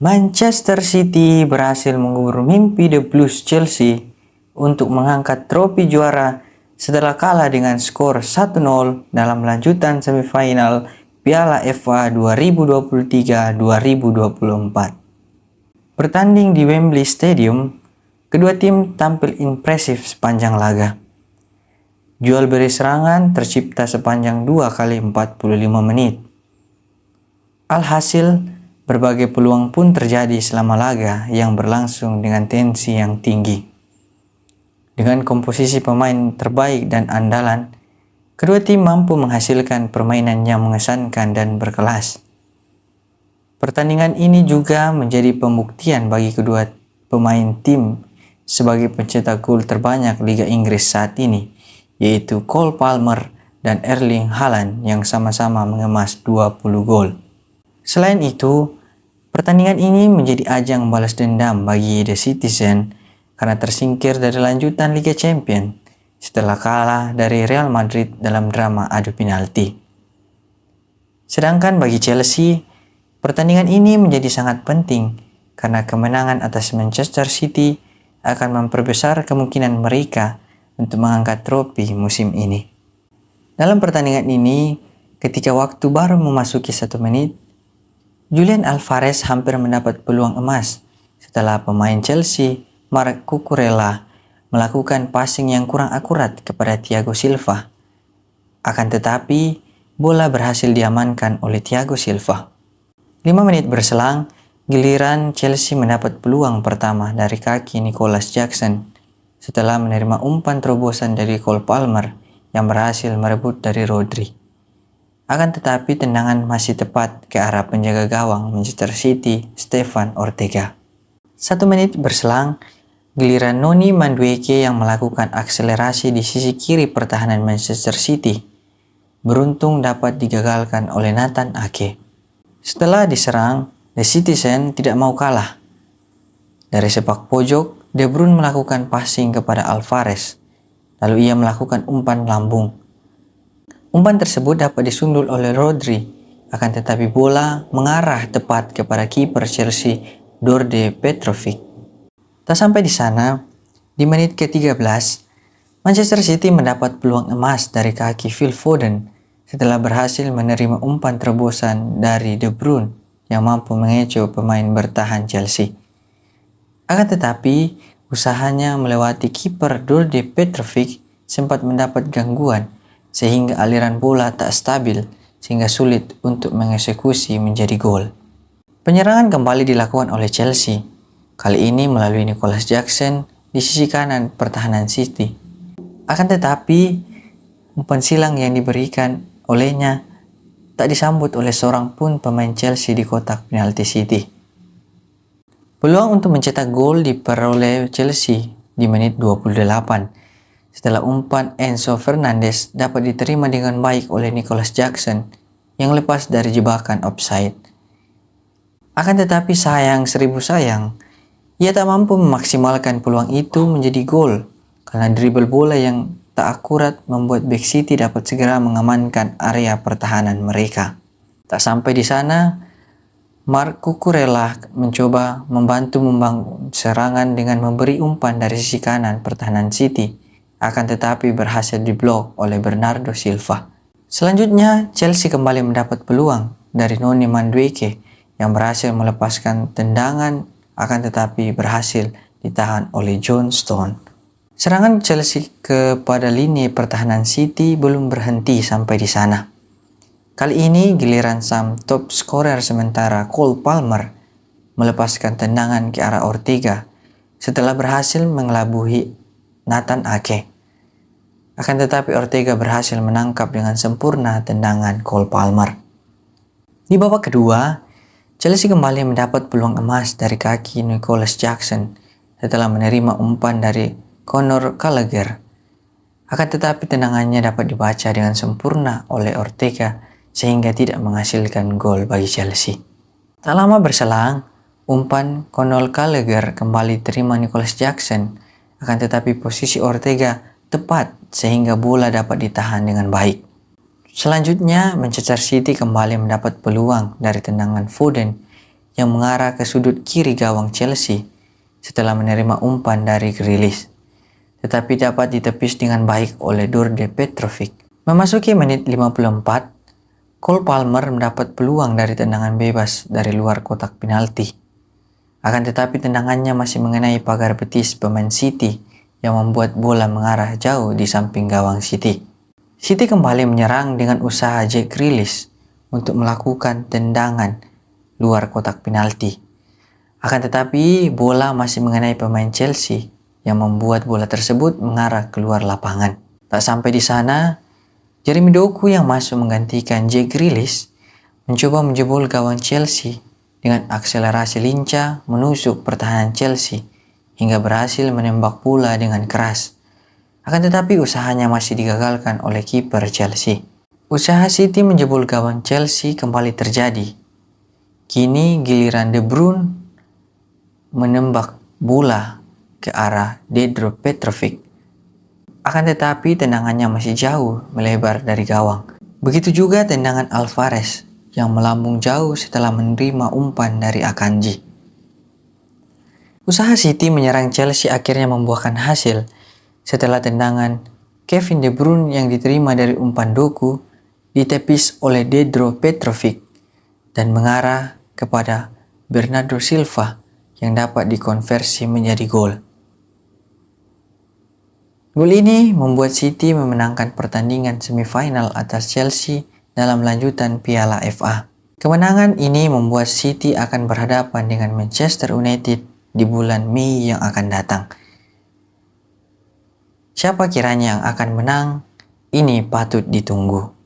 Manchester City berhasil mengubur mimpi The Blues Chelsea untuk mengangkat trofi juara setelah kalah dengan skor 1-0 dalam lanjutan semifinal Piala FA 2023-2024. Bertanding di Wembley Stadium, kedua tim tampil impresif sepanjang laga. Jual beri serangan tercipta sepanjang 2 kali 45 menit. Alhasil, berbagai peluang pun terjadi selama laga yang berlangsung dengan tensi yang tinggi. Dengan komposisi pemain terbaik dan andalan, kedua tim mampu menghasilkan permainan yang mengesankan dan berkelas. Pertandingan ini juga menjadi pembuktian bagi kedua pemain tim sebagai pencetak gol terbanyak Liga Inggris saat ini, yaitu Cole Palmer dan Erling Haaland yang sama-sama mengemas 20 gol. Selain itu, pertandingan ini menjadi ajang balas dendam bagi The Citizen karena tersingkir dari lanjutan Liga Champions setelah kalah dari Real Madrid dalam drama adu penalti. Sedangkan bagi Chelsea, pertandingan ini menjadi sangat penting karena kemenangan atas Manchester City akan memperbesar kemungkinan mereka untuk mengangkat trofi musim ini. Dalam pertandingan ini, ketika waktu baru memasuki 1 menit, Julian Alvarez hampir mendapat peluang emas setelah pemain Chelsea, Marc Cucurella, melakukan passing yang kurang akurat kepada Thiago Silva. Akan tetapi, bola berhasil diamankan oleh Thiago Silva. 5 menit berselang, giliran Chelsea mendapat peluang pertama dari kaki Nicholas Jackson setelah menerima umpan terobosan dari Cole Palmer yang berhasil merebut dari Rodri. Akan tetapi tendangan masih tepat ke arah penjaga gawang Manchester City, Stefan Ortega. 1 menit berselang, giliran Noni Madueke yang melakukan akselerasi di sisi kiri pertahanan Manchester City beruntung dapat digagalkan oleh Nathan Ake. Setelah diserang, The Citizen tidak mau kalah. Dari sepak pojok, De Bruyne melakukan passing kepada Alvarez, lalu ia melakukan umpan lambung. Umpan tersebut dapat disundul oleh Rodri, akan tetapi bola mengarah tepat kepada kiper Chelsea, Đorđe Petrović. Tak sampai di sana, di menit ke-13, Manchester City mendapat peluang emas dari kaki Phil Foden setelah berhasil menerima umpan terobosan dari De Bruyne yang mampu mengecoh pemain bertahan Chelsea. Akan tetapi, usahanya melewati kiper Đorđe Petrović sempat mendapat gangguan sehingga aliran bola tak stabil sehingga sulit untuk mengeksekusi menjadi gol. Penyerangan kembali dilakukan oleh Chelsea, kali ini melalui Nicholas Jackson di sisi kanan pertahanan City. Akan tetapi, umpan silang yang diberikan olehnya tak disambut oleh seorang pun pemain Chelsea di kotak penalti City. Peluang untuk mencetak gol diperoleh Chelsea di menit 28. Setelah umpan Enzo Fernandez dapat diterima dengan baik oleh Nicholas Jackson yang lepas dari jebakan offside. Akan tetapi sayang seribu sayang, ia tak mampu memaksimalkan peluang itu menjadi gol karena dribble bola yang tak akurat membuat back City dapat segera mengamankan area pertahanan mereka. Tak sampai di sana, Marc Cucurella mencoba membantu membangun serangan dengan memberi umpan dari sisi kanan pertahanan City, akan tetapi berhasil diblok oleh Bernardo Silva. Selanjutnya, Chelsea kembali mendapat peluang dari Noni Madueke yang berhasil melepaskan tendangan, akan tetapi berhasil ditahan oleh John Stone. Serangan Chelsea kepada lini pertahanan City belum berhenti sampai di sana. Kali ini giliran sang top scorer sementara Cole Palmer melepaskan tendangan ke arah Ortega setelah berhasil mengelabui Nathan Ake. Akan tetapi Ortega berhasil menangkap dengan sempurna tendangan Cole Palmer. Di babak kedua, Chelsea kembali mendapat peluang emas dari kaki Nicholas Jackson setelah menerima umpan dari Conor Gallagher. Akan tetapi tendangannya dapat dibaca dengan sempurna oleh Ortega sehingga tidak menghasilkan gol bagi Chelsea. Tak lama berselang, umpan Conor Gallagher kembali diterima Nicholas Jackson, akan tetapi posisi Ortega tepat sehingga bola dapat ditahan dengan baik. Selanjutnya, Manchester City kembali mendapat peluang dari tendangan Foden yang mengarah ke sudut kiri gawang Chelsea setelah menerima umpan dari Grealish, tetapi dapat ditepis dengan baik oleh Đorđe Petrović. Memasuki menit 54, Cole Palmer mendapat peluang dari tendangan bebas dari luar kotak penalti. Akan tetapi tendangannya masih mengenai pagar betis pemain City yang membuat bola mengarah jauh di samping gawang City. City kembali menyerang dengan usaha Jack Grealish untuk melakukan tendangan luar kotak penalti. Akan tetapi bola masih mengenai pemain Chelsea yang membuat bola tersebut mengarah keluar lapangan. Tak sampai di sana, Jeremy Doku yang masuk menggantikan Jack Grealish mencoba menjebol gawang Chelsea dengan akselerasi lincah menusuk pertahanan Chelsea hingga berhasil menembak bola dengan keras. Akan tetapi usahanya masih digagalkan oleh kiper Chelsea. Usaha City menjebol gawang Chelsea kembali terjadi. Kini giliran De Bruyne menembak bola ke arah Đorđe Petrović. Akan tetapi tendangannya masih jauh melebar dari gawang. Begitu juga tendangan Alvarez yang melambung jauh setelah menerima umpan dari Akanji. Usaha City menyerang Chelsea akhirnya membuahkan hasil setelah tendangan Kevin De Bruyne yang diterima dari umpan Doku ditepis oleh Đorđe Petrović dan mengarah kepada Bernardo Silva yang dapat dikonversi menjadi gol. Gol ini membuat City memenangkan pertandingan semifinal atas Chelsea dalam lanjutan Piala FA. Kemenangan ini membuat City akan berhadapan dengan Manchester United di bulan Mei yang akan datang. Siapa kiranya yang akan menang? Ini patut ditunggu.